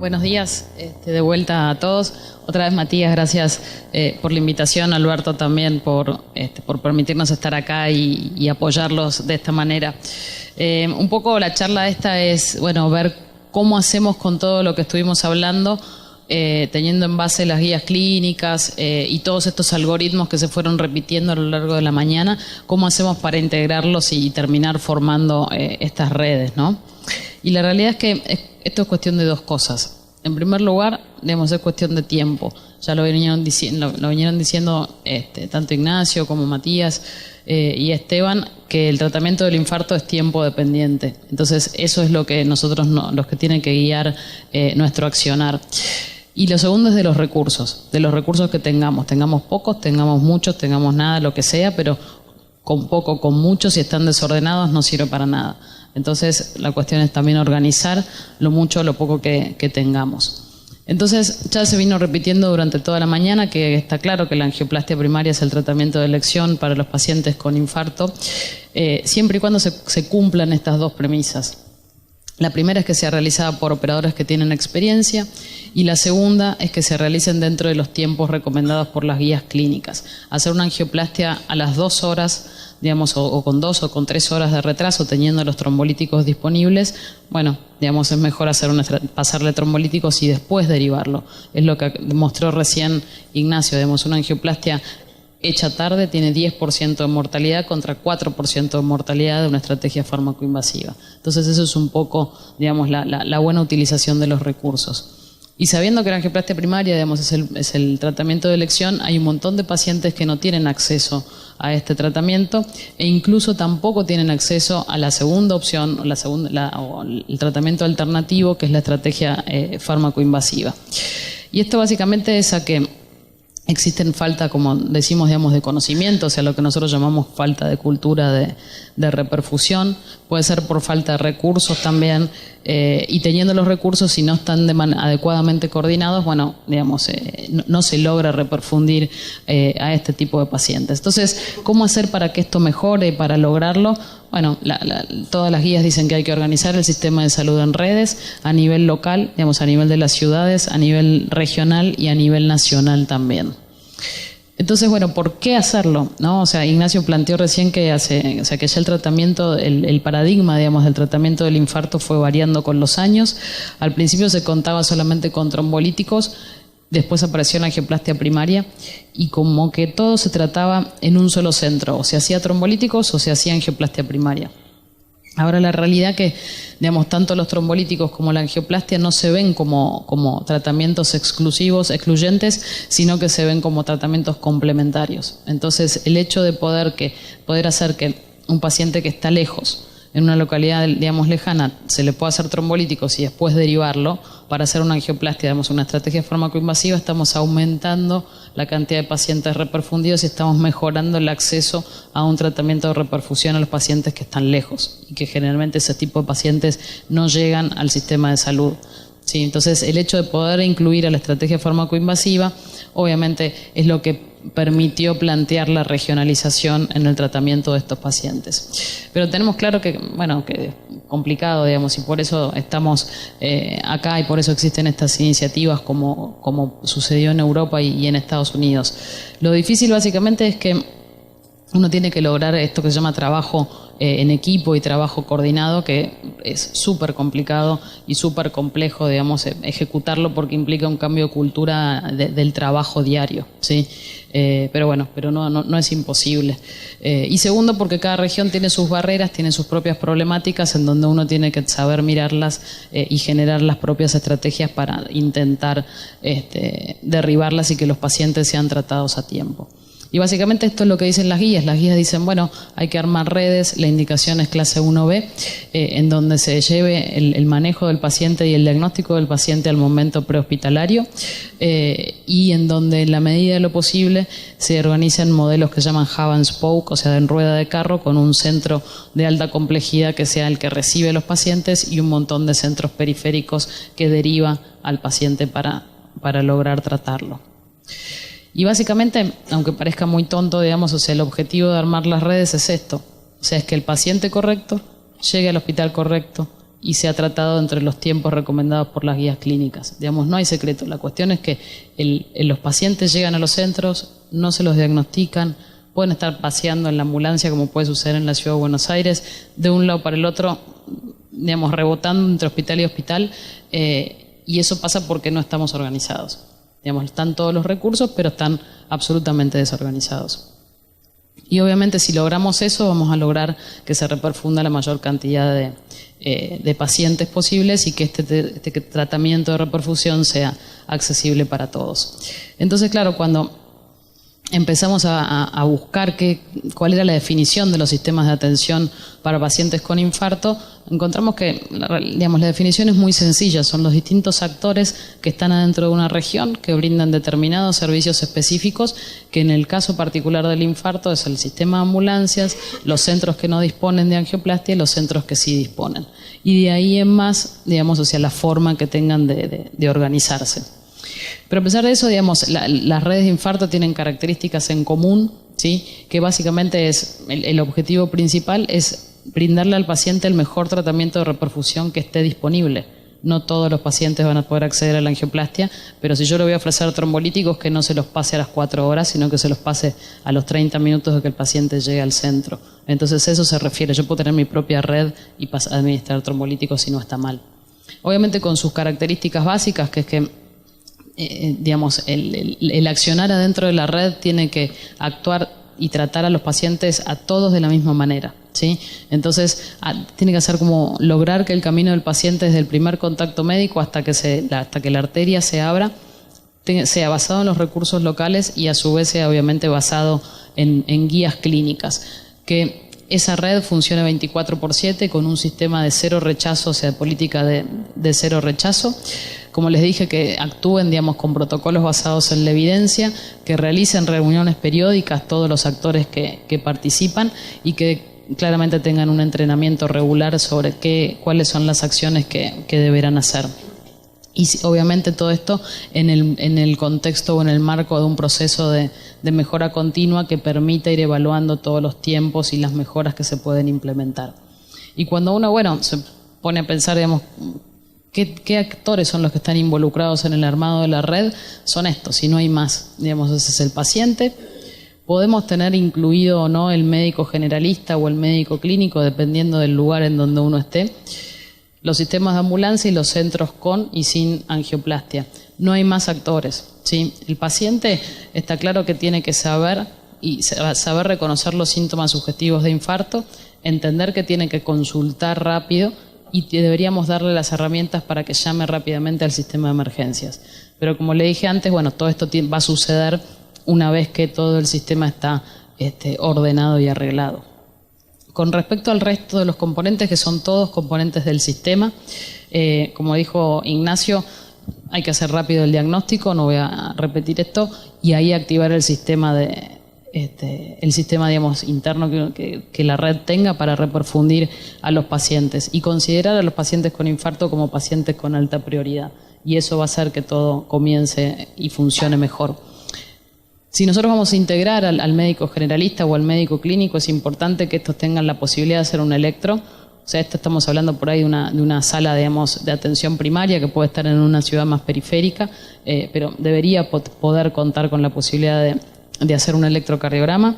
Buenos días, de vuelta a todos. Otra vez, Matías, gracias por la invitación. Alberto también por permitirnos estar acá y apoyarlos de esta manera. Un poco la charla esta es, bueno, ver cómo hacemos con todo lo que estuvimos hablando, teniendo en base las guías clínicas y todos estos algoritmos que se fueron repitiendo a lo largo de la mañana, cómo hacemos para integrarlos y terminar formando estas redes, ¿no? Y la realidad es que esto es cuestión de dos cosas. En primer lugar, digamos, es cuestión de tiempo. Ya lo vinieron diciendo tanto Ignacio como Matías y Esteban, que el tratamiento del infarto es tiempo dependiente. Entonces, eso es lo que nosotros, los que tienen que guiar nuestro accionar. Y lo segundo es de los recursos que tengamos. Tengamos pocos, tengamos muchos, tengamos nada, lo que sea, pero con poco, con muchos, si están desordenados, no sirve para nada. Entonces, la cuestión es también organizar lo mucho o lo poco que tengamos. Entonces, ya se vino repitiendo durante toda la mañana que está claro que la angioplastia primaria es el tratamiento de elección para los pacientes con infarto, siempre y cuando se cumplan estas dos premisas. La primera es que sea realizada por operadores que tienen experiencia y la segunda es que se realicen dentro de los tiempos recomendados por las guías clínicas. Hacer una angioplastia a las 2 horas, digamos, o con 2 o con 3 horas de retraso, teniendo los trombolíticos disponibles, bueno, digamos, es mejor pasarle trombolíticos y después derivarlo. Es lo que demostró recién Ignacio, digamos, una angioplastia hecha tarde tiene 10% de mortalidad contra 4% de mortalidad de una estrategia farmacoinvasiva. Entonces eso es un poco, digamos, la buena utilización de los recursos. Y sabiendo que la angioplastia primaria, digamos, es el tratamiento de elección, hay un montón de pacientes que no tienen acceso a este tratamiento e incluso tampoco tienen acceso a la segunda opción, o el tratamiento alternativo, que es la estrategia farmacoinvasiva. Y esto básicamente es a que existen falta, como decimos, digamos, de conocimiento, o sea, lo que nosotros llamamos falta de cultura de reperfusión, puede ser por falta de recursos también, y teniendo los recursos, si no están adecuadamente coordinados, bueno, digamos, no se logra reperfundir a este tipo de pacientes. Entonces, ¿cómo hacer para que esto mejore, para lograrlo? Bueno, todas las guías dicen que hay que organizar el sistema de salud en redes a nivel local, digamos, a nivel de las ciudades, a nivel regional y a nivel nacional también. Entonces, bueno, ¿por qué hacerlo? ¿No? O sea, Ignacio planteó recién que ya el tratamiento, el paradigma, digamos, del tratamiento del infarto fue variando con los años. Al principio se contaba solamente con trombolíticos, después apareció la angioplastia primaria y como que todo se trataba en un solo centro, o se hacía trombolíticos o se hacía angioplastia primaria. Ahora la realidad que, digamos, tanto los trombolíticos como la angioplastia no se ven como tratamientos excluyentes, sino que se ven como tratamientos complementarios. Entonces, el hecho de poder hacer que un paciente que está lejos, en una localidad, digamos, lejana, se le puede hacer trombolíticos y después derivarlo para hacer una angioplastia, digamos, una estrategia farmacoinvasiva, estamos aumentando la cantidad de pacientes reperfundidos y estamos mejorando el acceso a un tratamiento de reperfusión a los pacientes que están lejos y que generalmente ese tipo de pacientes no llegan al sistema de salud. Sí, entonces, el hecho de poder incluir a la estrategia farmacoinvasiva, obviamente, es lo que permitió plantear la regionalización en el tratamiento de estos pacientes. Pero tenemos claro que, bueno, que es complicado, digamos, y por eso estamos acá y por eso existen estas iniciativas como sucedió en Europa y en Estados Unidos. Lo difícil básicamente es que uno tiene que lograr esto que se llama trabajo en equipo y trabajo coordinado, que es súper complicado y súper complejo, digamos, ejecutarlo porque implica un cambio de cultura del trabajo diario, ¿sí? Pero bueno, no es imposible. Y segundo, porque cada región tiene sus barreras, tiene sus propias problemáticas en donde uno tiene que saber mirarlas y generar las propias estrategias para intentar derribarlas y que los pacientes sean tratados a tiempo. Y básicamente esto es lo que dicen las guías. Las guías dicen, bueno, hay que armar redes, la indicación es clase 1B, en donde se lleve el manejo del paciente y el diagnóstico del paciente al momento prehospitalario, y en donde en la medida de lo posible se organizan modelos que se llaman hub and spoke, o sea, en rueda de carro, con un centro de alta complejidad que sea el que recibe a los pacientes y un montón de centros periféricos que deriva al paciente para lograr tratarlo. Y básicamente, aunque parezca muy tonto, digamos, o sea, el objetivo de armar las redes es esto. O sea, es que el paciente correcto llegue al hospital correcto, y se ha tratado entre los tiempos recomendados por las guías clínicas. Digamos, no hay secreto. La cuestión es que los pacientes llegan a los centros, no se los diagnostican, pueden estar paseando en la ambulancia, como puede suceder en la Ciudad de Buenos Aires, de un lado para el otro, digamos, rebotando entre hospital y hospital, y eso pasa porque no estamos organizados. Digamos, están todos los recursos, pero están absolutamente desorganizados. Y obviamente si logramos eso, vamos a lograr que se reperfunda la mayor cantidad de pacientes posibles y que este tratamiento de reperfusión sea accesible para todos. Entonces, claro, cuando empezamos a buscar cuál era la definición de los sistemas de atención para pacientes con infarto, encontramos que, digamos, la definición es muy sencilla. Son los distintos actores que están adentro de una región que brindan determinados servicios específicos, que en el caso particular del infarto es el sistema de ambulancias, los centros que no disponen de angioplastia y los centros que sí disponen. Y de ahí en más, digamos, hacia la forma que tengan de organizarse. Pero a pesar de eso, digamos, las redes de infarto tienen características en común, ¿sí? Que básicamente es el objetivo principal es brindarle al paciente el mejor tratamiento de reperfusión que esté disponible. No todos los pacientes van a poder acceder a la angioplastia, pero si yo le voy a ofrecer trombolíticos, que no se los pase a las 4 horas, sino que se los pase a los 30 minutos de que el paciente llegue al centro. Entonces eso se refiere, yo puedo tener mi propia red y administrar trombolíticos si no está mal. Obviamente con sus características básicas, que es que digamos, el accionar adentro de la red tiene que actuar y tratar a los pacientes a todos de la misma manera, ¿sí? Entonces, tiene que hacer como lograr que el camino del paciente desde el primer contacto médico hasta que la arteria se abra sea basado en los recursos locales y a su vez sea obviamente basado en guías clínicas. Que esa red funcione 24/7 con un sistema de cero rechazo, o sea, política de cero rechazo. Como les dije, que actúen, digamos, con protocolos basados en la evidencia, que realicen reuniones periódicas todos los actores que participan y que claramente tengan un entrenamiento regular sobre cuáles son las acciones que deberán hacer. Y obviamente todo esto en el contexto o en el marco de un proceso de mejora continua que permita ir evaluando todos los tiempos y las mejoras que se pueden implementar. Y cuando uno, se pone a pensar, digamos, ¿qué actores son los que están involucrados en el armado de la red? Son estos, y no hay más. Digamos, ese es el paciente. Podemos tener incluido o no el médico generalista o el médico clínico, dependiendo del lugar en donde uno esté. Los sistemas de ambulancia y los centros con y sin angioplastia. No hay más actores, ¿sí? El paciente está claro que tiene que saber reconocer los síntomas sugestivos de infarto, entender que tiene que consultar rápido y deberíamos darle las herramientas para que llame rápidamente al sistema de emergencias. Pero como le dije antes, todo esto va a suceder una vez que todo el sistema está ordenado y arreglado. Con respecto al resto de los componentes, que son todos componentes del sistema, como dijo Ignacio, hay que hacer rápido el diagnóstico, no voy a repetir esto, y ahí activar el sistema digamos, interno que la red tenga para reperfundir a los pacientes y considerar a los pacientes con infarto como pacientes con alta prioridad. Y eso va a hacer que todo comience y funcione mejor. Si nosotros vamos a integrar al médico generalista o al médico clínico, es importante que estos tengan la posibilidad de hacer un electro. O sea, estamos hablando por ahí de una sala, digamos, de atención primaria que puede estar en una ciudad más periférica, pero debería poder contar con la posibilidad de hacer un electrocardiograma.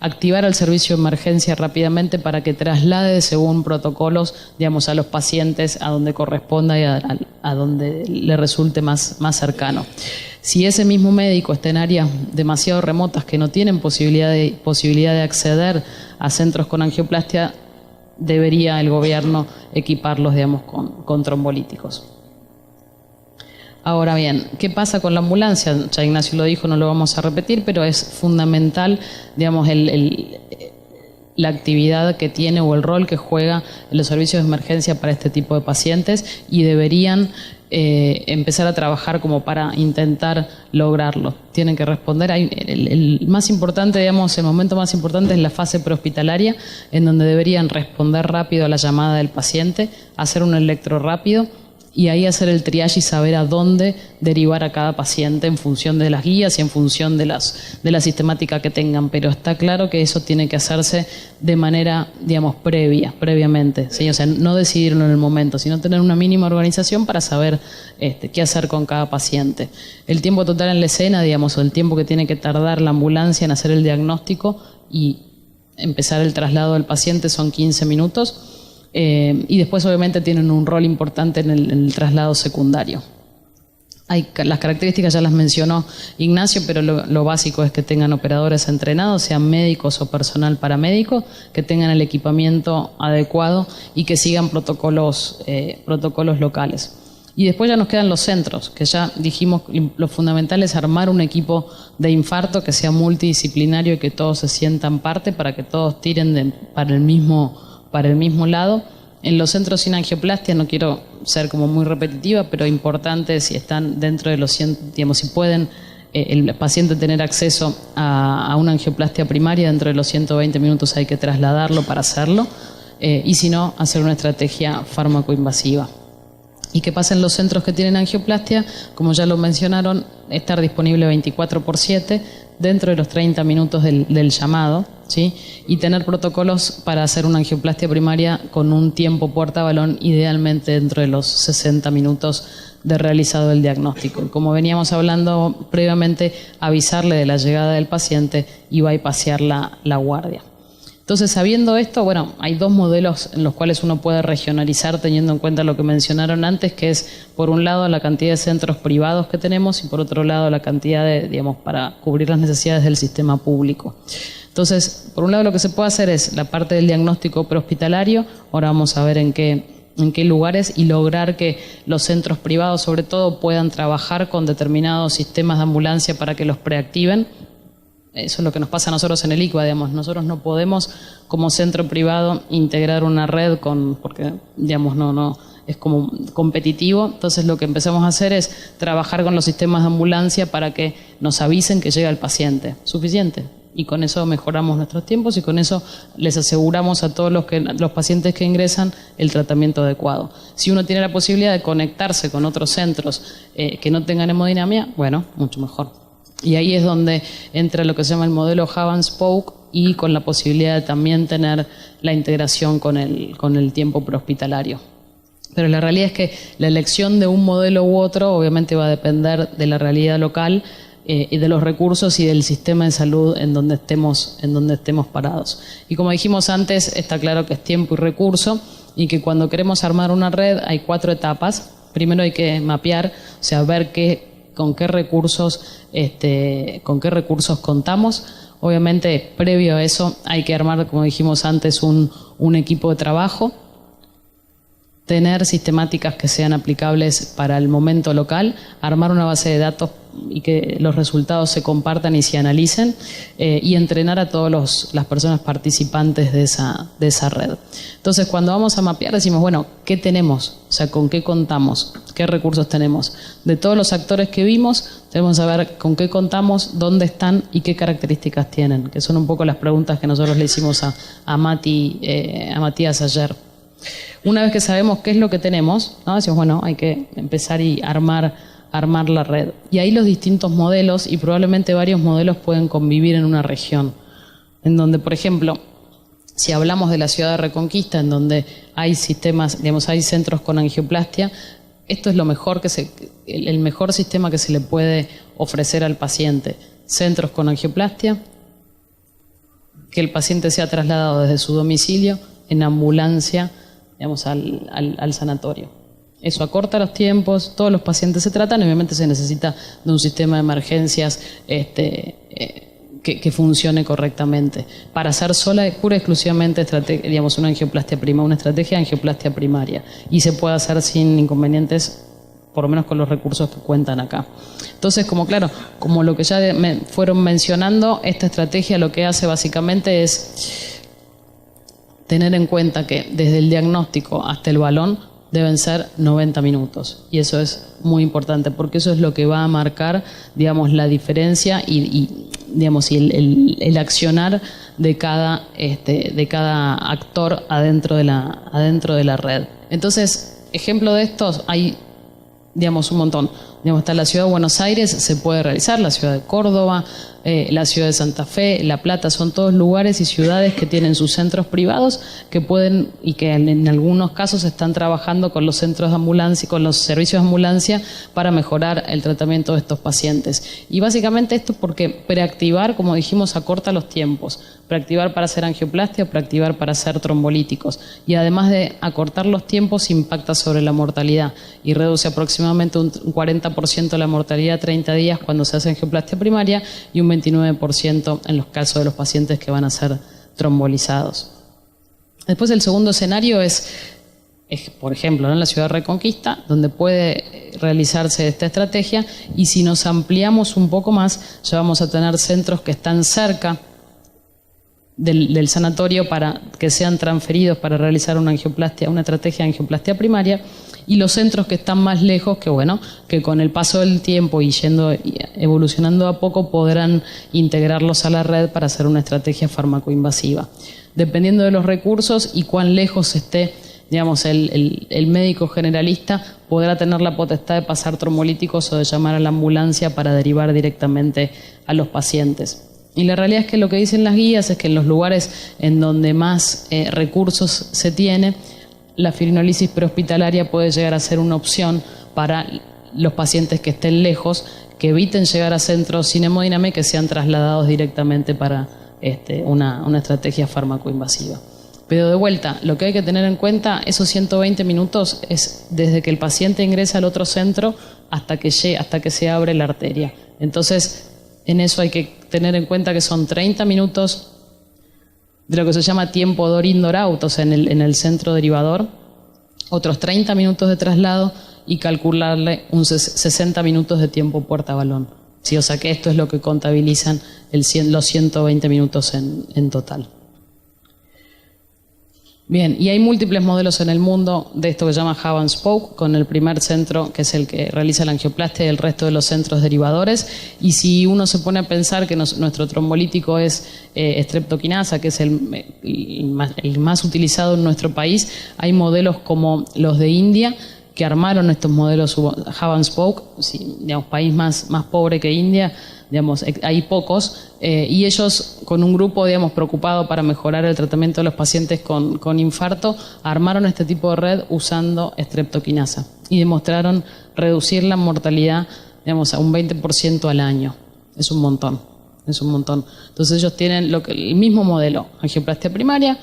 Activar el servicio de emergencia rápidamente para que traslade según protocolos, digamos, a los pacientes a donde corresponda y a donde le resulte más cercano. Si ese mismo médico está en áreas demasiado remotas que no tienen posibilidad de acceder a centros con angioplastia, debería el gobierno equiparlos, digamos, con trombolíticos. Ahora bien, ¿qué pasa con la ambulancia? Ya Ignacio lo dijo, no lo vamos a repetir, pero es fundamental, digamos, la actividad que tiene o el rol que juega en los servicios de emergencia para este tipo de pacientes y deberían empezar a trabajar como para intentar lograrlo. Tienen que responder. El más importante, digamos, el momento más importante es la fase prehospitalaria, en donde deberían responder rápido a la llamada del paciente, hacer un electro rápido, y ahí hacer el triage y saber a dónde derivar a cada paciente en función de las guías y en función de la sistemática que tengan. Pero está claro que eso tiene que hacerse de manera, digamos, previamente, ¿sí? O sea, no decidirlo en el momento, sino tener una mínima organización para saber qué hacer con cada paciente. El tiempo total en la escena, digamos, o el tiempo que tiene que tardar la ambulancia en hacer el diagnóstico y empezar el traslado del paciente son 15 minutos. Y después obviamente tienen un rol importante en el traslado secundario. Las características ya las mencionó Ignacio, pero lo básico es que tengan operadores entrenados, sean médicos o personal paramédico, que tengan el equipamiento adecuado y que sigan protocolos locales. Y después ya nos quedan los centros, que ya dijimos lo fundamental es armar un equipo de infarto que sea multidisciplinario y que todos se sientan parte para que todos tiren para el mismo lado. En los centros sin angioplastia, no quiero ser como muy repetitiva, pero importante si están dentro de los 100, digamos, si pueden el paciente tener acceso a una angioplastia primaria, dentro de los 120 minutos hay que trasladarlo para hacerlo, y si no, hacer una estrategia fármaco-invasiva. ¿Y qué pasa en los centros que tienen angioplastia? Como ya lo mencionaron, estar disponible 24/7 dentro de los 30 minutos del llamado, ¿sí? Y tener protocolos para hacer una angioplastia primaria con un tiempo puerta-balón, idealmente dentro de los 60 minutos de realizado el diagnóstico. Y como veníamos hablando previamente, avisarle de la llegada del paciente y bypassear la guardia. Entonces, sabiendo esto, bueno, hay dos modelos en los cuales uno puede regionalizar teniendo en cuenta lo que mencionaron antes, que es, por un lado, la cantidad de centros privados que tenemos y, por otro lado, la cantidad de, digamos, para cubrir las necesidades del sistema público. Entonces, por un lado, lo que se puede hacer es la parte del diagnóstico prehospitalario. Ahora vamos a ver en qué lugares y lograr que los centros privados, sobre todo, puedan trabajar con determinados sistemas de ambulancia para que los preactiven. Eso es lo que nos pasa a nosotros en el ICUA, digamos. Nosotros no podemos, como centro privado, integrar una red porque, digamos, no es como competitivo. Entonces, lo que empezamos a hacer es trabajar con los sistemas de ambulancia para que nos avisen que llega el paciente. Suficiente. Y con eso mejoramos nuestros tiempos y con eso les aseguramos a todos los pacientes que ingresan el tratamiento adecuado. Si uno tiene la posibilidad de conectarse con otros centros que no tengan hemodinamia, bueno, mucho mejor. Y ahí es donde entra lo que se llama el modelo Hub and Spoke y con la posibilidad de también tener la integración con el tiempo prehospitalario. Pero la realidad es que la elección de un modelo u otro obviamente va a depender de la realidad local y de los recursos y del sistema de salud en donde estemos parados. Y como dijimos antes, está claro que es tiempo y recurso y que cuando queremos armar una red hay 4 etapas. Primero hay que mapear, o sea, ver con qué recursos contamos. Obviamente, previo a eso, hay que armar, como dijimos antes, un equipo de trabajo, tener sistemáticas que sean aplicables para el momento local, armar una base de datos y que los resultados se compartan y se analicen, y entrenar a todas las personas participantes de esa red. Entonces, cuando vamos a mapear, decimos, bueno, ¿qué tenemos? O sea, ¿con qué contamos? ¿Qué recursos tenemos? De todos los actores que vimos, tenemos que saber con qué contamos, dónde están y qué características tienen, que son un poco las preguntas que nosotros le hicimos a Matías ayer. Una vez que sabemos qué es lo que tenemos, ¿no? Decimos, bueno, hay que empezar y armar la red. Y ahí los distintos modelos, y probablemente varios modelos pueden convivir en una región, en donde, por ejemplo, si hablamos de la ciudad de Reconquista, en donde hay sistemas, digamos, hay centros con angioplastia, esto es lo mejor el mejor sistema que se le puede ofrecer al paciente. Centros con angioplastia, que el paciente sea trasladado desde su domicilio en ambulancia, digamos, al sanatorio. Eso acorta los tiempos, todos los pacientes se tratan, y obviamente se necesita de un sistema de emergencias que funcione correctamente. Para hacer pura y exclusivamente digamos, una estrategia de angioplastia primaria, y se puede hacer sin inconvenientes, por lo menos con los recursos que cuentan acá. Entonces, como lo que ya fueron mencionando, esta estrategia lo que hace básicamente es tener en cuenta que desde el diagnóstico hasta el balón deben ser 90 minutos. Y eso es muy importante, porque eso es lo que va a marcar, digamos, la diferencia y el accionar de cada actor adentro de la red. Entonces, ejemplo de estos hay, digamos, un montón. Digamos, está la ciudad de Buenos Aires, se puede realizar, la ciudad de Córdoba, la ciudad de Santa Fe, La Plata, son todos lugares y ciudades que tienen sus centros privados que pueden, y que en algunos casos están trabajando con los centros de ambulancia, con los servicios de ambulancia para mejorar el tratamiento de estos pacientes. Y básicamente esto porque preactivar, como dijimos, acorta los tiempos. Preactivar para hacer angioplastia, preactivar para hacer trombolíticos. Y además de acortar los tiempos, impacta sobre la mortalidad y reduce aproximadamente un 40% la mortalidad a 30 días cuando se hace angioplastia primaria y un 29% en los casos de los pacientes que van a ser trombolizados. Después el segundo escenario es por ejemplo, en la ciudad de Reconquista, donde puede realizarse esta estrategia, y si nos ampliamos un poco más, ya vamos a tener centros que están cerca del sanatorio para que sean transferidos para realizar una angioplastia, una estrategia de angioplastia primaria, y los centros que están más lejos, que bueno, que con el paso del tiempo y evolucionando a poco podrán integrarlos a la red para hacer una estrategia farmacoinvasiva. Dependiendo de los recursos y cuán lejos esté, digamos, el médico generalista, podrá tener la potestad de pasar trombolíticos o de llamar a la ambulancia para derivar directamente a los pacientes. Y la realidad es que lo que dicen las guías es que en los lugares en donde más recursos se tiene, la fibrinolisis prehospitalaria puede llegar a ser una opción para los pacientes que estén lejos, que eviten llegar a centros sin hemodinamia y que sean trasladados directamente para una estrategia farmacoinvasiva. Pero de vuelta, lo que hay que tener en cuenta, esos 120 minutos es desde que el paciente ingresa al otro centro hasta que se abre la arteria. Entonces, en eso hay que tener en cuenta que son 30 minutos de lo que se llama tiempo door-in-door-out, o sea, en el centro derivador, otros 30 minutos de traslado y calcularle 60 minutos de tiempo puerta-balón. Sí, o sea que esto es lo que contabilizan los 120 minutos en total. Bien, y hay múltiples modelos en el mundo de esto que se llama hub and spoke, con el primer centro que es el que realiza la angioplastia y el resto de los centros derivadores. Y si uno se pone a pensar que nuestro trombolítico es streptokinasa, que es el más utilizado en nuestro país, hay modelos como los de India que armaron estos modelos hub and spoke, digamos, país más pobre que India, digamos, hay pocos, y ellos con un grupo, digamos, preocupado para mejorar el tratamiento de los pacientes con infarto, armaron este tipo de red usando streptokinasa y demostraron reducir la mortalidad, digamos, a un 20% al año. Es un montón, es un montón. Entonces ellos tienen el mismo modelo, angioplastia primaria,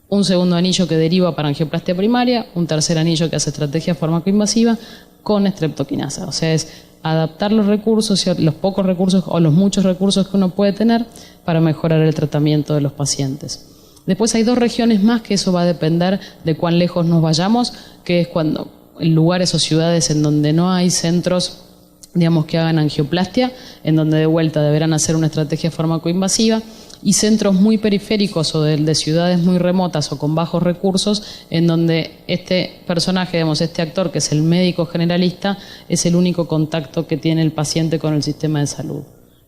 un segundo anillo que deriva para angioplastia primaria, un tercer anillo que hace estrategia farmacoinvasiva con streptokinasa. O sea, es adaptar los recursos, los pocos recursos o los muchos recursos que uno puede tener para mejorar el tratamiento de los pacientes. Después hay dos regiones más que eso va a depender de cuán lejos nos vayamos, que es cuando en lugares o ciudades en donde no hay centros, digamos, que hagan angioplastia, en donde de vuelta deberán hacer una estrategia farmacoinvasiva, y centros muy periféricos o de ciudades muy remotas o con bajos recursos, en donde este personaje, digamos, este actor, que es el médico generalista, es el único contacto que tiene el paciente con el sistema de salud.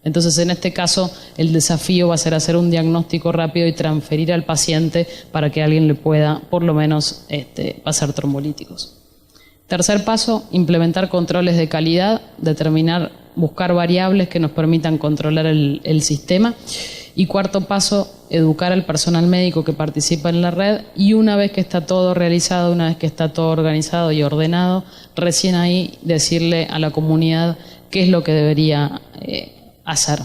Entonces, en este caso, el desafío va a ser hacer un diagnóstico rápido y transferir al paciente para que alguien le pueda, por lo menos, pasar trombolíticos. Tercer paso, implementar controles de calidad, buscar variables que nos permitan controlar el sistema. Y cuarto paso, educar al personal médico que participa en la red, y una vez que está todo realizado, una vez que está todo organizado y ordenado, recién ahí decirle a la comunidad qué es lo que debería hacer.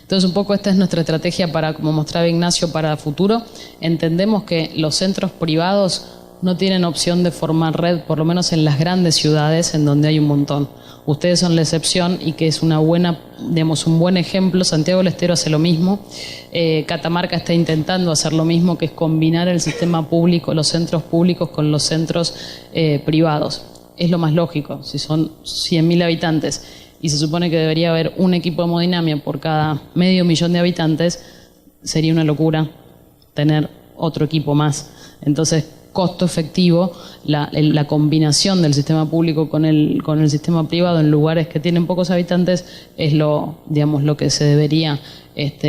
Entonces, un poco esta es nuestra estrategia para, como mostraba Ignacio, para futuro. Entendemos que los centros privados no tienen opción de formar red, por lo menos en las grandes ciudades en donde hay un montón. Ustedes son la excepción y que es un buen ejemplo. Santiago del Estero hace lo mismo. Catamarca está intentando hacer lo mismo, que es combinar el sistema público, los centros públicos con los centros privados. Es lo más lógico. Si son 100.000 habitantes y se supone que debería haber un equipo de hemodinamia por cada 500.000 de habitantes, sería una locura tener otro equipo más. Entonces, costo efectivo, la combinación del sistema público con el sistema privado en lugares que tienen pocos habitantes es lo que se debería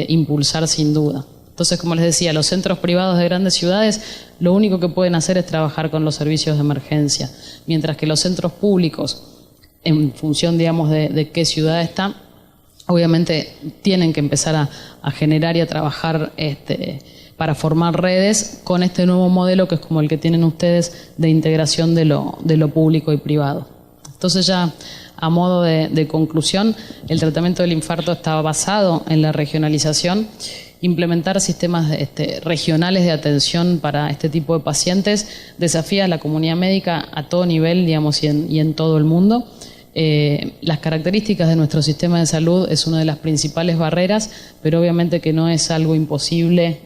impulsar sin duda. Entonces, como les decía, los centros privados de grandes ciudades lo único que pueden hacer es trabajar con los servicios de emergencia, mientras que los centros públicos, en función, digamos, de qué ciudad está, obviamente tienen que empezar a generar y a trabajar para formar redes con este nuevo modelo que es como el que tienen ustedes de integración de lo público y privado. Entonces, ya a modo de conclusión, el tratamiento del infarto está basado en la regionalización. Implementar sistemas regionales de atención para este tipo de pacientes desafía a la comunidad médica a todo nivel, digamos, y en todo el mundo. Las características de nuestro sistema de salud es una de las principales barreras, pero obviamente que no es algo imposible,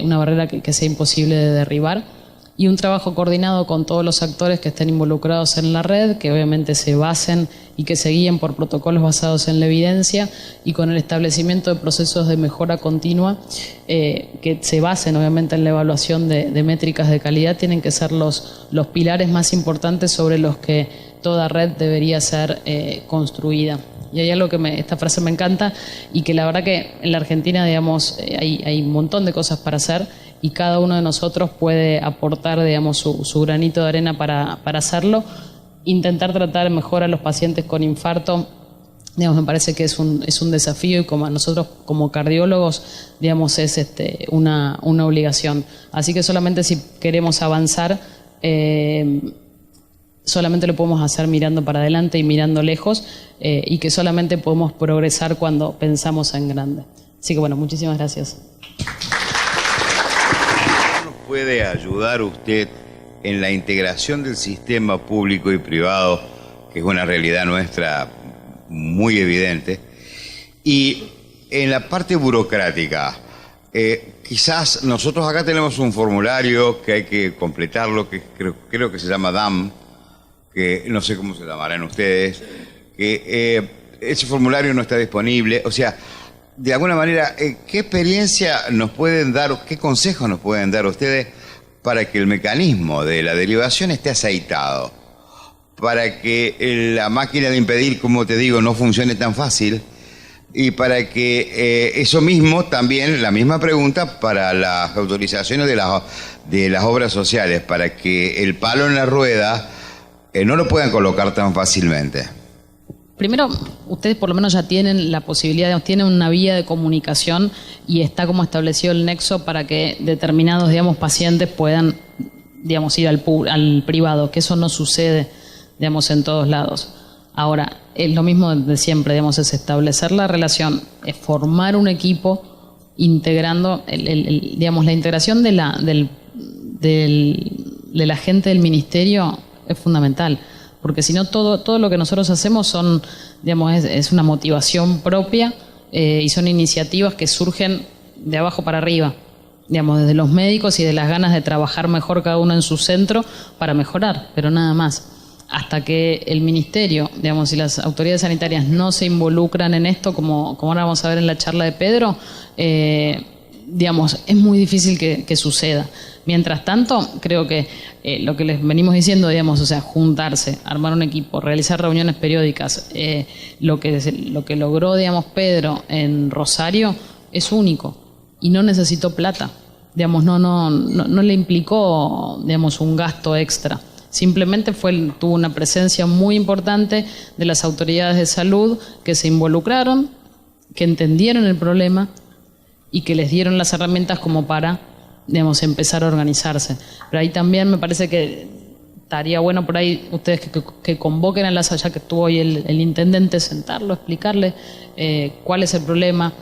una barrera que sea imposible de derribar. Y un trabajo coordinado con todos los actores que estén involucrados en la red, que obviamente se basen y que se guíen por protocolos basados en la evidencia y con el establecimiento de procesos de mejora continua que se basen obviamente en la evaluación de métricas de calidad, tienen que ser los pilares más importantes sobre los que toda red debería ser construida. Y hay algo que esta frase me encanta y que la verdad que en la Argentina, digamos, hay un montón de cosas para hacer y cada uno de nosotros puede aportar, digamos, su granito de arena para hacerlo. Intentar tratar mejor a los pacientes con infarto, digamos, me parece que es un desafío y como a nosotros como cardiólogos, digamos, es una obligación. Así que solamente si queremos avanzar, solamente lo podemos hacer mirando para adelante y mirando lejos y que solamente podemos progresar cuando pensamos en grande. Así que bueno, muchísimas gracias. ¿Puede ayudar usted en la integración del sistema público y privado, que es una realidad nuestra muy evidente? Y en la parte burocrática, quizás nosotros acá tenemos un formulario que hay que completarlo, que creo que se llama DAM, que no sé cómo se llamarán ustedes, que ese formulario no está disponible. O sea, de alguna manera, ¿qué experiencia nos pueden dar, qué consejos nos pueden dar ustedes para que el mecanismo de la derivación esté aceitado? Para que la máquina de impedir, como te digo, no funcione tan fácil y para que eso mismo, también la misma pregunta para las autorizaciones de las obras sociales, para que el palo en la rueda no lo puedan colocar tan fácilmente. Primero, ustedes por lo menos ya tienen la posibilidad, tienen una vía de comunicación y está como establecido el nexo para que determinados, digamos, pacientes puedan, digamos, ir al privado, que eso no sucede, digamos, en todos lados. Ahora, es lo mismo de siempre, digamos, es establecer la relación, es formar un equipo integrando, digamos, la integración de la gente del ministerio es fundamental. Porque si no, todo lo que nosotros hacemos son, digamos, es una motivación propia y son iniciativas que surgen de abajo para arriba, digamos, desde los médicos y de las ganas de trabajar mejor cada uno en su centro para mejorar, pero nada más. Hasta que el ministerio, digamos, y las autoridades sanitarias no se involucran en esto, como ahora vamos a ver en la charla de Pedro, digamos, es muy difícil que suceda. Mientras tanto, creo que lo que les venimos diciendo, digamos, o sea, juntarse, armar un equipo, realizar reuniones periódicas, lo que logró, digamos, Pedro en Rosario es único y no necesitó plata. Digamos, no le implicó, digamos, un gasto extra. Simplemente tuvo una presencia muy importante de las autoridades de salud que se involucraron, que entendieron el problema y que les dieron las herramientas como para, digamos, empezar a organizarse. Pero ahí también me parece que estaría bueno por ahí ustedes que convoquen a ya que estuvo hoy el intendente, sentarlo, explicarle cuál es el problema,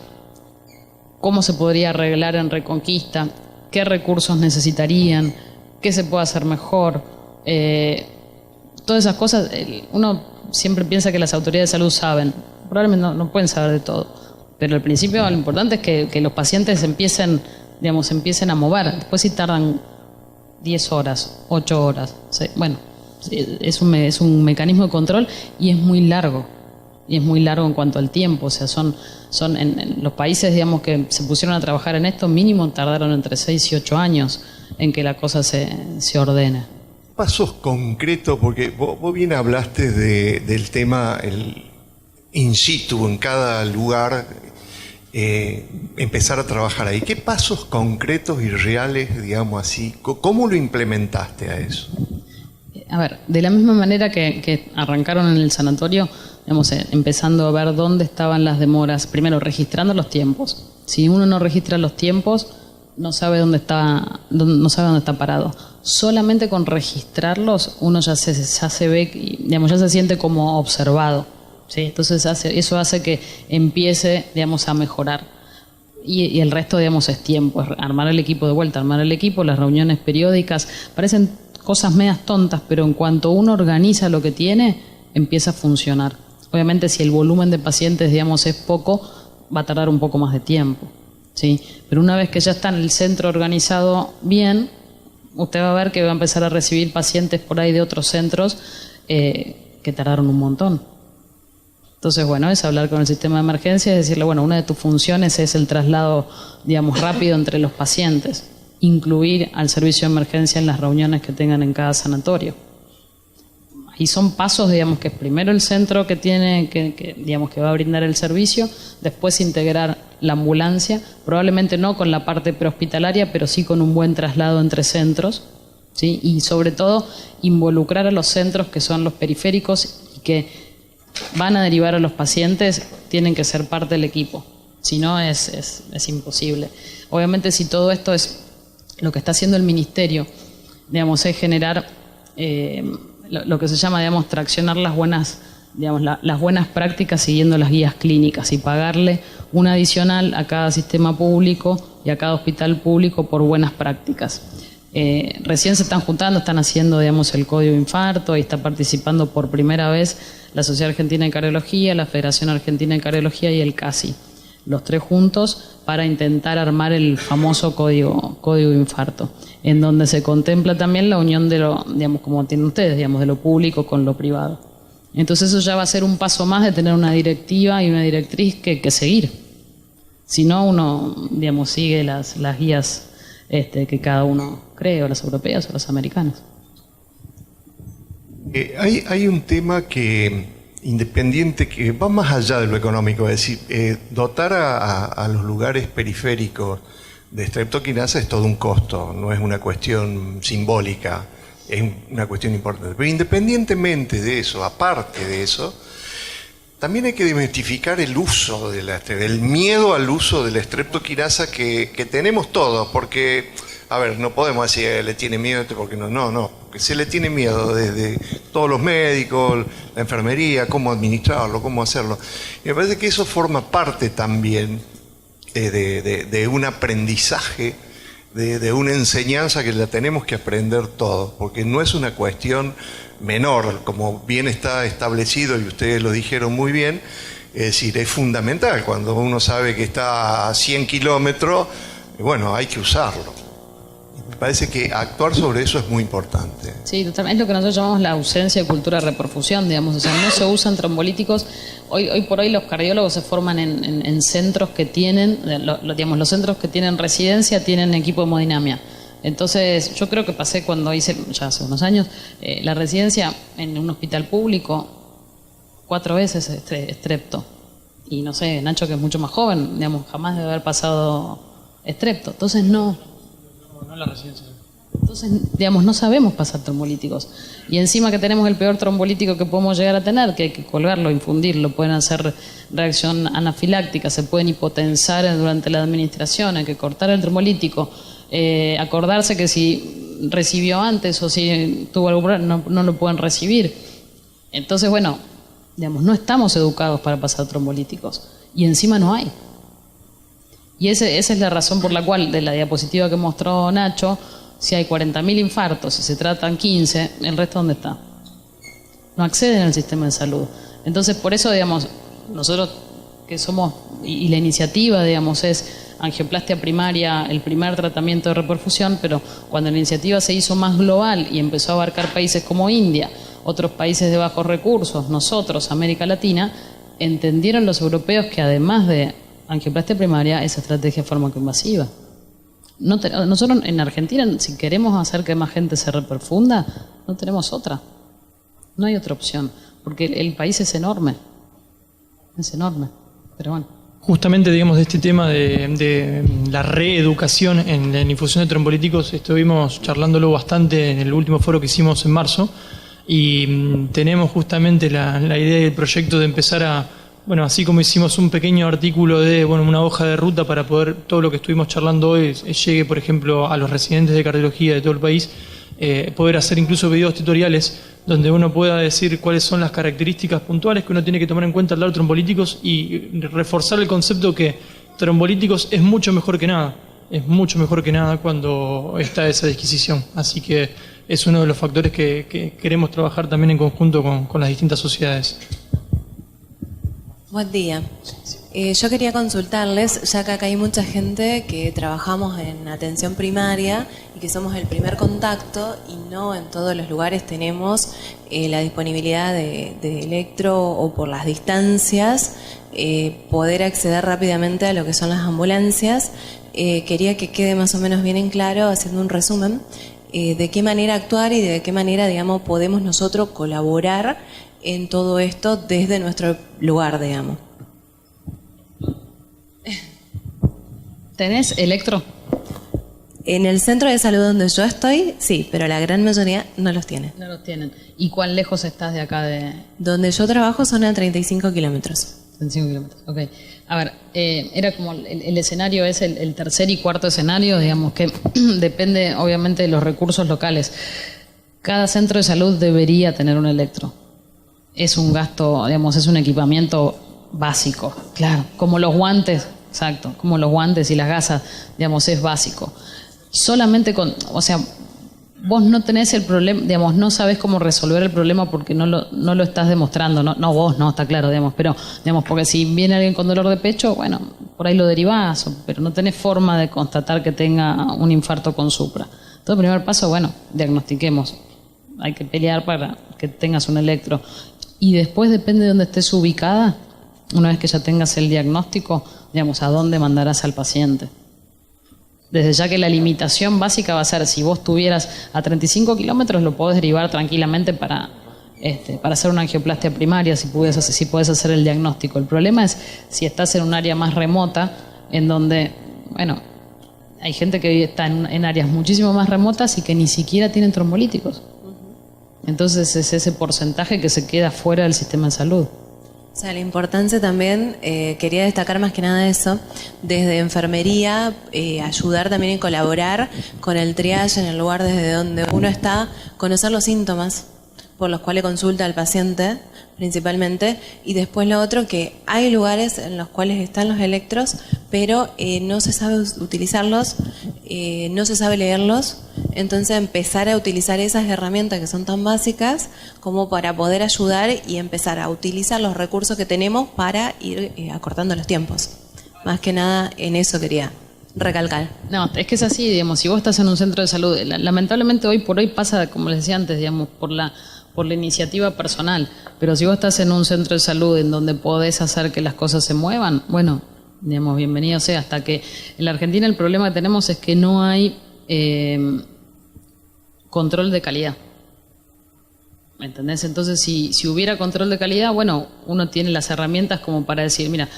cómo se podría arreglar en Reconquista, qué recursos necesitarían, qué se puede hacer mejor. Todas esas cosas, uno siempre piensa que las autoridades de salud saben, probablemente no pueden saber de todo, pero al principio lo importante es que los pacientes empiecen a mover. Después si tardan 10 horas, 8 horas, bueno, es un mecanismo de control y es muy largo. Y es muy largo en cuanto al tiempo. O sea, son en los países, digamos, que se pusieron a trabajar en esto, mínimo tardaron entre 6 y 8 años en que la cosa se ordene. Pasos concretos, porque vos bien hablaste del tema in situ, en cada lugar. empezar a trabajar ahí. ¿Qué pasos concretos y reales, digamos así, cómo lo implementaste a eso? A ver, de la misma manera que arrancaron en el sanatorio, digamos, empezando a ver dónde estaban las demoras, primero registrando los tiempos. Si uno no registra los tiempos, no sabe dónde está parado. Solamente con registrarlos uno ya se ve, digamos, ya se siente como observado, ¿sí? Entonces eso hace que empiece, digamos, a mejorar. Y el resto, digamos, es tiempo, es armar el equipo de vuelta, armar el equipo, las reuniones periódicas. Parecen cosas medias tontas, pero en cuanto uno organiza lo que tiene, empieza a funcionar. Obviamente, si el volumen de pacientes, digamos, es poco, va a tardar un poco más de tiempo, ¿sí? Pero una vez que ya está en el centro organizado bien, usted va a ver que va a empezar a recibir pacientes por ahí de otros centros que tardaron un montón. Entonces, bueno, es hablar con el sistema de emergencia y decirle, bueno, una de tus funciones es el traslado, digamos, rápido entre los pacientes. Incluir al servicio de emergencia en las reuniones que tengan en cada sanatorio. Y son pasos, digamos, que es primero el centro que tiene, digamos, que va a brindar el servicio, después integrar la ambulancia, probablemente no con la parte prehospitalaria, pero sí con un buen traslado entre centros, ¿sí? Y sobre todo involucrar a los centros que son los periféricos y que van a derivar a los pacientes, tienen que ser parte del equipo, si no es imposible. Obviamente, si todo esto es lo que está haciendo el ministerio, digamos, es generar lo que se llama, digamos, traccionar las buenas, digamos, las buenas prácticas siguiendo las guías clínicas y pagarle un adicional a cada sistema público y a cada hospital público por buenas prácticas. Recién se están juntando, están haciendo, digamos, el código infarto y está participando por primera vez la Sociedad Argentina de Cardiología, la Federación Argentina de Cardiología y el CASI, los tres juntos para intentar armar el famoso código infarto, en donde se contempla también la unión de lo, digamos, como tienen ustedes, digamos, de lo público con lo privado. Entonces eso ya va a ser un paso más de tener una directiva y una directriz que seguir. Si no, uno, digamos, sigue las guías que cada uno cree, o las europeas o las americanas. Hay un tema que independiente que va más allá de lo económico, es decir, dotar a los lugares periféricos de streptokinasa es todo un costo, no es una cuestión simbólica, es una cuestión importante. Pero independientemente de eso, aparte de eso, también hay que desmitificar el uso del miedo al uso de la streptokinasa que tenemos todos, porque, a ver, no podemos decir le tiene miedo porque no, porque se le tiene miedo desde todos los médicos, la enfermería, cómo administrarlo, cómo hacerlo. Y me parece que eso forma parte también de un aprendizaje, de una enseñanza que la tenemos que aprender todos, porque no es una cuestión menor, como bien está establecido y ustedes lo dijeron muy bien, es decir, es fundamental. Cuando uno sabe que está a 100 kilómetros, bueno, hay que usarlo. Me parece que actuar sobre eso es muy importante. Sí, totalmente. Es lo que nosotros llamamos la ausencia de cultura de reperfusión, digamos. O sea, no se usan trombolíticos. Hoy por hoy los cardiólogos se forman en centros que tienen, digamos, los centros que tienen residencia tienen equipo de hemodinamia. Entonces, yo creo que pasé cuando hice, ya hace unos años, la residencia en un hospital público, 4 veces estrepto. Y no sé, Nacho, que es mucho más joven, digamos, jamás debe haber pasado estrepto. Entonces, no la residencia. Entonces, digamos, no sabemos pasar trombolíticos. Y encima que tenemos el peor trombolítico que podemos llegar a tener, que hay que colgarlo, infundirlo, pueden hacer reacción anafiláctica, se pueden hipotensar durante la administración, hay que cortar el trombolítico. Acordarse que si recibió antes o si tuvo algún problema, no lo pueden recibir. Entonces, bueno, digamos, no estamos educados para pasar trombolíticos y encima no hay. Y esa es la razón por la cual, de la diapositiva que mostró Nacho, si hay 40.000 infartos y se tratan 15, ¿el resto dónde está? No acceden al sistema de salud. Entonces, por eso, digamos, nosotros que somos, y la iniciativa, digamos, es angioplastia primaria, el primer tratamiento de reperfusión, pero cuando la iniciativa se hizo más global y empezó a abarcar países como India, otros países de bajos recursos, nosotros, América Latina, entendieron los europeos que además de angioplastia primaria es estrategia farmacoinvasiva. Nosotros en Argentina, si queremos hacer que más gente se reperfunda, no tenemos otra. No hay otra opción, porque el país es enorme, pero bueno. Justamente, digamos, de este tema de la reeducación en la infusión de trombolíticos, estuvimos charlándolo bastante en el último foro que hicimos en marzo, y tenemos justamente la idea y el proyecto de empezar a, bueno, así como hicimos un pequeño artículo de, bueno, una hoja de ruta para poder, todo lo que estuvimos charlando hoy, llegue, por ejemplo, a los residentes de cardiología de todo el país, poder hacer incluso videos tutoriales donde uno pueda decir cuáles son las características puntuales que uno tiene que tomar en cuenta al dar trombolíticos, y reforzar el concepto que trombolíticos es mucho mejor que nada. Es mucho mejor que nada cuando está esa disquisición. Así que es uno de los factores que queremos trabajar también en conjunto con las distintas sociedades. Buen día. Yo quería consultarles, ya que acá hay mucha gente que trabajamos en atención primaria y que somos el primer contacto, y no en todos los lugares tenemos la disponibilidad de electro, o por las distancias poder acceder rápidamente a lo que son las ambulancias. Quería que quede más o menos bien en claro, haciendo un resumen, de qué manera actuar y de qué manera, digamos, podemos nosotros colaborar en todo esto desde nuestro lugar, digamos. ¿Tenés electro? En el centro de salud donde yo estoy, sí, pero la gran mayoría no los tiene. No los tienen. ¿Y cuán lejos estás de acá de...? Donde yo trabajo son a 35 kilómetros. 35 kilómetros, ok. A ver, era como el escenario es el tercer y cuarto escenario, digamos, que depende obviamente de los recursos locales. Cada centro de salud debería tener un electro. Es un gasto, digamos, es un equipamiento básico, claro, como los guantes. Exacto, como los guantes y las gasas, digamos, es básico. Solamente o sea, vos no tenés el problema, digamos, no sabés cómo resolver el problema porque no lo estás demostrando, no vos, no, está claro, digamos, pero, digamos, porque si viene alguien con dolor de pecho, bueno, por ahí lo derivás, pero no tenés forma de constatar que tenga un infarto con supra. Entonces, el primer paso, bueno, diagnostiquemos. Hay que pelear para que tengas un electro. Y después depende de dónde estés ubicada, una vez que ya tengas el diagnóstico, digamos, a dónde mandarás al paciente. Desde ya que la limitación básica va a ser, si vos estuvieras a 35 kilómetros, lo podés derivar tranquilamente para hacer una angioplastia primaria, si podés hacer el diagnóstico. El problema es si estás en un área más remota, en donde, bueno, hay gente que está en áreas muchísimo más remotas y que ni siquiera tienen trombolíticos. Entonces es ese porcentaje que se queda fuera del sistema de salud. O sea, la importancia también, quería destacar más que nada eso, desde enfermería, ayudar también en colaborar con el triage en el lugar desde donde uno está, conocer los síntomas por los cuales consulta al paciente principalmente, y después lo otro, que hay lugares en los cuales están los electros, pero no se sabe utilizarlos, no se sabe leerlos. Entonces empezar a utilizar esas herramientas que son tan básicas como para poder ayudar y empezar a utilizar los recursos que tenemos para ir acortando los tiempos. Más que nada en eso quería recalcar. No, es que es así, digamos, si vos estás en un centro de salud, lamentablemente hoy por hoy pasa, como les decía antes, digamos, por la iniciativa personal, pero si vos estás en un centro de salud en donde podés hacer que las cosas se muevan, bueno, digamos, bienvenido sea. Hasta que en la Argentina el problema que tenemos es que no hay control de calidad. ¿Me entendés? Entonces, si hubiera control de calidad, bueno, uno tiene las herramientas como para decir, mira,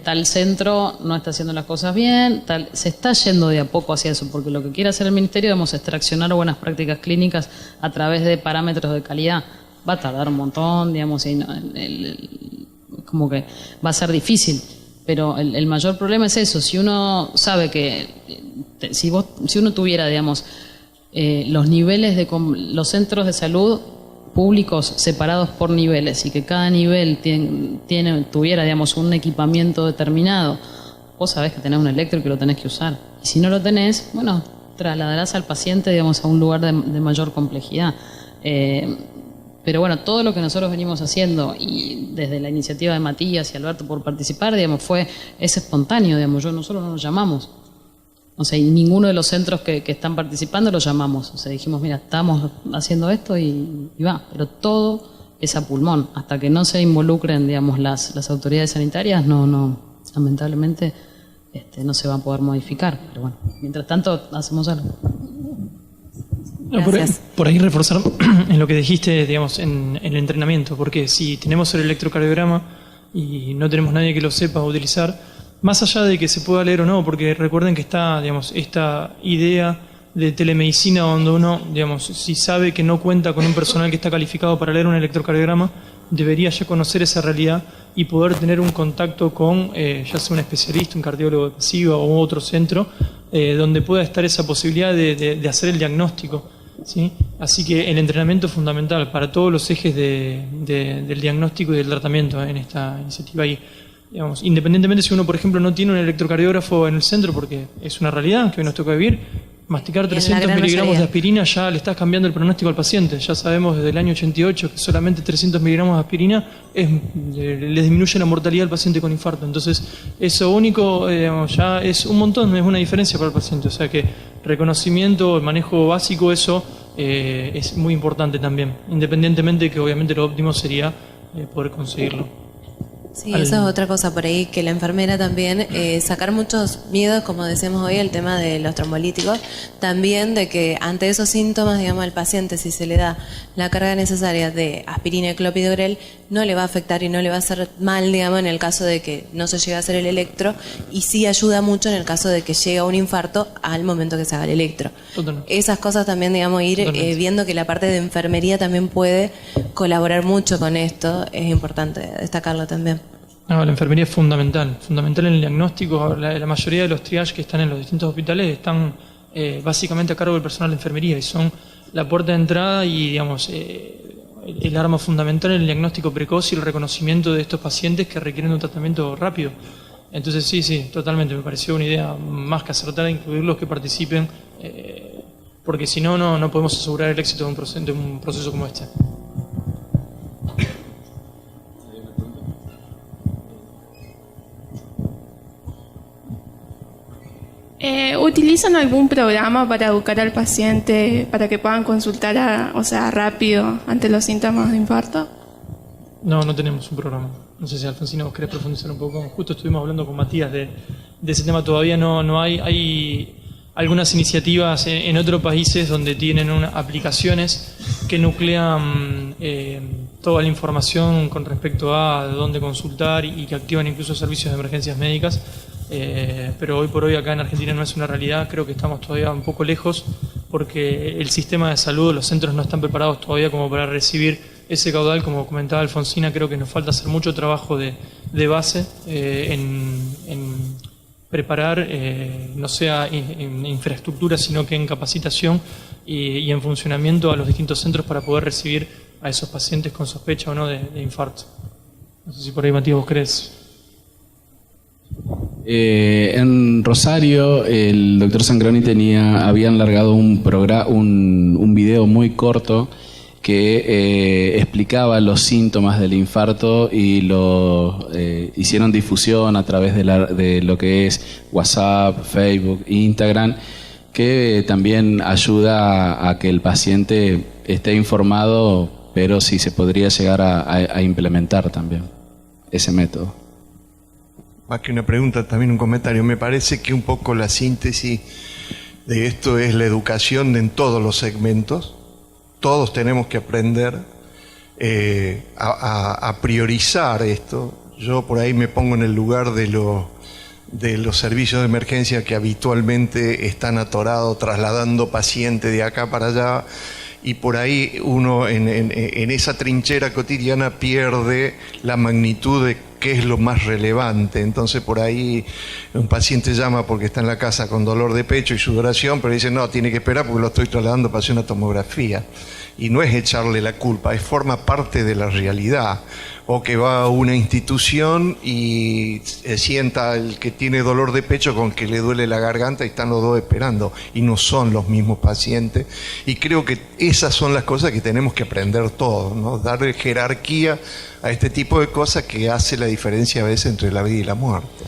tal centro no está haciendo las cosas bien, se está yendo de a poco hacia eso, porque lo que quiere hacer el Ministerio, digamos, es traccionar buenas prácticas clínicas a través de parámetros de calidad. Va a tardar un montón, digamos, y como que va a ser difícil. Pero el mayor problema es eso. Si uno sabe que, si uno tuviera, digamos, los niveles de los centros de salud públicos separados por niveles y que cada nivel tuviera, digamos, un equipamiento determinado, vos sabés que tenés un electro y que lo tenés que usar. Y si no lo tenés, bueno, trasladarás al paciente, digamos, a un lugar de mayor complejidad. Pero bueno, todo lo que nosotros venimos haciendo, y desde la iniciativa de Matías y Alberto por participar, digamos, es espontáneo, digamos, nosotros no nos llamamos. O sea, y ninguno de los centros que están participando los llamamos. O sea, dijimos, mira, estamos haciendo esto y va. Pero todo es a pulmón. Hasta que no se involucren, digamos, las autoridades sanitarias, lamentablemente no se va a poder modificar. Pero bueno, mientras tanto, hacemos algo. Por ahí reforzar en lo que dijiste, digamos, en el entrenamiento. Porque si tenemos el electrocardiograma, y no tenemos nadie que lo sepa utilizar, más allá de que se pueda leer o no, porque recuerden que está, digamos, esta idea de telemedicina donde uno, digamos, si sabe que no cuenta con un personal que está calificado para leer un electrocardiograma, debería ya conocer esa realidad y poder tener un contacto con ya sea un especialista, un cardiólogo de pasiva o otro centro, donde pueda estar esa posibilidad de hacer el diagnóstico, ¿sí? Así que el entrenamiento es fundamental para todos los ejes del diagnóstico y del tratamiento en esta iniciativa. Y, digamos, independientemente si uno, por ejemplo, no tiene un electrocardiógrafo en el centro, porque es una realidad que hoy nos toca vivir, masticar 300 miligramos de aspirina ya le estás cambiando el pronóstico al paciente. Ya sabemos desde el año 88 que solamente 300 miligramos de aspirina le disminuye la mortalidad al paciente con infarto. Entonces, eso único, digamos, ya es un montón, es una diferencia para el paciente. O sea que reconocimiento, el manejo básico, eso es muy importante también. Independientemente de que obviamente lo óptimo sería poder conseguirlo. Sí, eso es otra cosa por ahí, que la enfermera también, sacar muchos miedos, como decíamos hoy, el tema de los trombolíticos, también de que ante esos síntomas, digamos, al paciente, si se le da la carga necesaria de aspirina y clopidogrel, no le va a afectar y no le va a hacer mal, digamos, en el caso de que no se llegue a hacer el electro, y sí ayuda mucho en el caso de que llegue a un infarto al momento que se haga el electro. Totalmente. Esas cosas también, digamos, ir viendo que la parte de enfermería también puede colaborar mucho con esto, es importante destacarlo también. No, la enfermería es fundamental en el diagnóstico. La mayoría de los triage que están en los distintos hospitales están básicamente a cargo del personal de enfermería y son la puerta de entrada y, digamos, el arma fundamental en el diagnóstico precoz y el reconocimiento de estos pacientes que requieren un tratamiento rápido. Entonces sí, totalmente, me pareció una idea más que acertada incluirlos que participen, porque si no, no podemos asegurar el éxito de un proceso como este. ¿Utilizan algún programa para educar al paciente para que puedan consultar rápido ante los síntomas de infarto? No tenemos un programa. No sé si Alfonsino vos querés profundizar un poco. Justo estuvimos hablando con Matías de ese tema. Todavía no hay algunas iniciativas en otros países donde tienen aplicaciones que nuclean toda la información con respecto a dónde consultar y que activan incluso servicios de emergencias médicas. Pero hoy por hoy acá en Argentina no es una realidad. Creo que estamos todavía un poco lejos porque el sistema de salud, los centros no están preparados todavía como para recibir ese caudal. Como comentaba Alfonsina, creo que nos falta hacer mucho trabajo de base en preparar, no sea en infraestructura, sino que en capacitación y en funcionamiento a los distintos centros para poder recibir a esos pacientes con sospecha o no de infarto. No sé si por ahí, Matías, vos crees. En Rosario el doctor Sangroni habían largado un video muy corto que explicaba los síntomas del infarto y lo hicieron difusión a través de lo que es WhatsApp, Facebook, Instagram, que también ayuda a que el paciente esté informado, pero sí se podría llegar a implementar también ese método. Más que una pregunta, también un comentario. Me parece que un poco la síntesis de esto es la educación en todos los segmentos. Todos tenemos que aprender a priorizar esto. Yo por ahí me pongo en el lugar de los servicios de emergencia que habitualmente están atorados trasladando pacientes de acá para allá, y por ahí uno en esa trinchera cotidiana pierde la magnitud de qué es lo más relevante. Entonces por ahí un paciente llama porque está en la casa con dolor de pecho y sudoración, pero dice no, tiene que esperar porque lo estoy trasladando para hacer una tomografía. Y no es echarle la culpa, forma parte de la realidad. O que va a una institución y sienta el que tiene dolor de pecho con que le duele la garganta y están los dos esperando y no son los mismos pacientes. Y creo que esas son las cosas que tenemos que aprender todos, ¿no? Darle jerarquía a este tipo de cosas que hace la diferencia a veces entre la vida y la muerte.